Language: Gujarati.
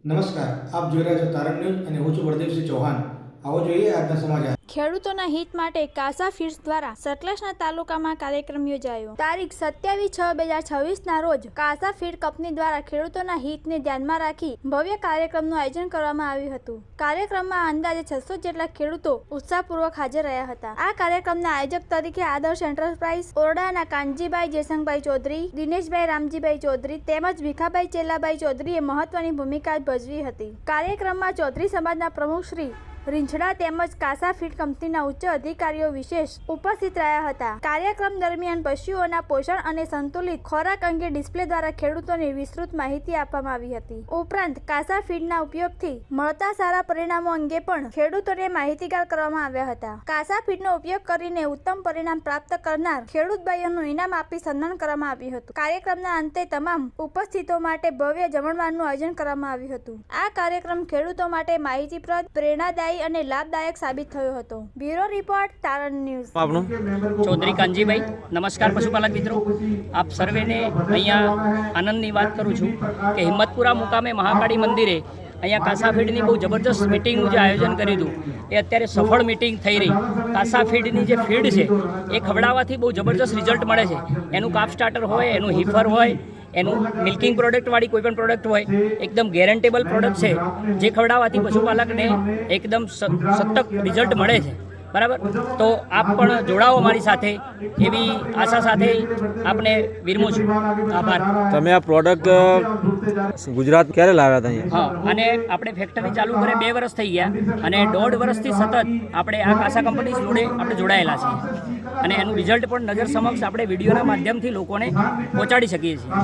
નમસ્કાર, આપ જોઈ રહ્યા છો તારણ ન્યૂઝ અને હું છું બળદેવસિંહ ચૌહાણ. આવો જોઈએ આજના સમાચાર. ખેડૂતોના હિત માટે કાસા ફીડ્સ દ્વારા સતલાસના તાલુકામાં કાર્યક્રમ યોજાયો. તારીખ 27/6/2026 રોજ કાસા ફીડ કંપની દ્વારા ખેડૂતોના હિતને ધ્યાનમાં રાખી ભવ્ય કાર્યક્રમનું આયોજન કરવામાં આવ્યું હતું. કાર્યક્રમમાં અંદાજે 600 જેટલા ખેડૂતો ઉત્સાહપૂર્વક હાજર રહ્યા હતા. આ કાર્યક્રમના આયોજક તરીકે આદર્શ એન્ટરપ્રાઇઝ ઓરડાના કાનજીભાઈ જયસંગભાઈ ચૌધરી, દિનેશભાઈ રામજીભાઈ ચૌધરી તેમજ ભીખાભાઈ ચેલાભાઈ ચૌધરીએ મહત્વની ભૂમિકા ભજવી હતી. કાર્યક્રમમાં ચૌધરી સમાજના પ્રમુખ શ્રી રીંછડા તેમજ કાસા ફીડ કંપનીના ઉચ્ચ અધિકારીઓ વિશેષ ઉપસ્થિત રહ્યા હતા. કાર્યક્રમ દરમિયાન પશુઓના પોષણ અને સંતુલિત ખોરાક અંગે ડિસ્પ્લે દ્વારા ખેડૂતોને વિસ્તૃત માહિતી આપવામાં આવી હતી. ઉપરાંત કાસા ફીડના ઉપયોગથી મળતા સારા પરિણામો અંગે પણ ખેડૂતોને માહિતીગાર કરવામાં આવ્યા હતા. કાસા ફીડનો ઉપયોગ કરીને ઉત્તમ પરિણામ પ્રાપ્ત કરનાર ખેડૂત ભાઈઓનું ઇનામ આપી સન્માન કરવામાં આવ્યું હતું. કાર્યક્રમના અંતે તમામ ઉપસ્થિતો માટે ભવ્ય જમણવારનું આયોજન કરવામાં આવ્યું હતું. આ કાર્યક્રમ ખેડૂતો માટે માહિતીપ્રદ, પ્રેરણાદાયી અને લાભદાયક સાબિત થયો હતો. બ્યુરો રિપોર્ટ, તારણ ન્યૂઝ. આપનું ચૌધરી કાનજીભાઈ. નમસ્કાર પશુપાલક મિત્રો, આપ સર્વેને અહીંયા આનંદની વાત કરું છું કે હિંમતપુરા મુકામે મહાકાળી મંદિરે અહીંયા કાસા ફીડની બહુ જબરજસ્ત મિટિંગનું જે આયોજન કર્યું હતું એ અત્યારે સફળ મિટિંગ થઈ રહી. કાસા ફીડની જે ફીડ છે એ ખવડાવવાથી બહુ જબરજસ્ત રિઝલ્ટ મળે છે. એનું કાપ સ્ટાર્ટર હોય, એનું હીફર હોય, એનું મિલ્કિંગ પ્રોડક્ટવાળી કોઈ પણ પ્રોડક્ટ હોય, એકદમ ગેરંટેબલ પ્રોડક્ટ છે જે ખવડાવવાથી પશુપાલકને એકદમ સતત રિઝલ્ટ મળે છે. બરાબર, તો આપ પણ જોડાઓ અમારી સાથે એવી આશા સાથે આપને વિરમું છું. આભાર. તમે આ પ્રોડક્ટ ગુજરાત ક્યારે લાવ્યા હતા અહીંયા? હા, અને આપણે ફેક્ટરી ચાલુ કરે 2 વર્ષ થઈ ગયા અને 1.5 વર્ષથી સતત આપણે આ કાસા કંપની જોડે આપણે જોડાયેલા છીએ અને એનું રિઝલ્ટ પણ નજર સમક્ષ આપણે વિડીયોના માધ્યમથી લોકોને પહોંચાડી શકીએ છીએ.